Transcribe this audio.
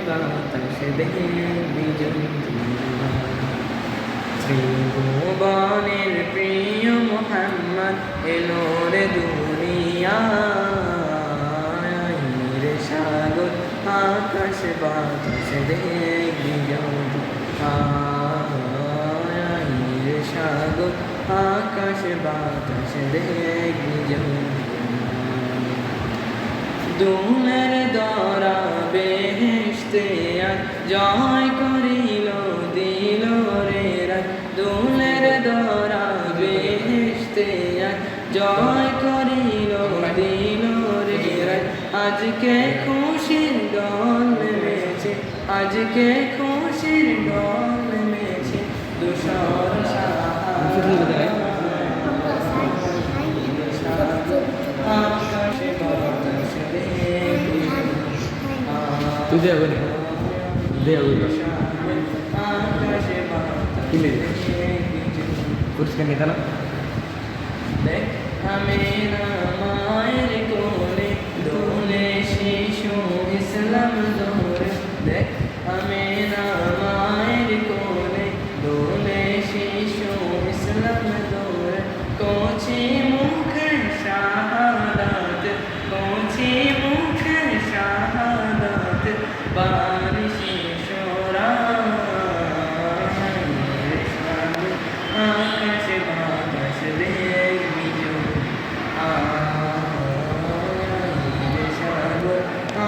বাতাস দেখবি যদি ত্রিভুবনের প্রিয় মুহাম্মদ এলো রে দুনিয়ায় রে সাগর আকাশ বাতাস দেখবি যদি রে সাগর আকাশ বাতাস দেখবি যদি দুনের দরা বেহেশতে আজ জয় করিল দিল রে রাত দুনের দরা বেহেশতে আজ জয় করিল দিল রে রাত আজকে খুশির দল নেমেছে আজকে খুশির দল নেমেছে দুশর আকাশে বাতাস তুই দে আগুন দে আগুন আকাশে বাতাস পুরস্কার নিতে না দেখ আমি না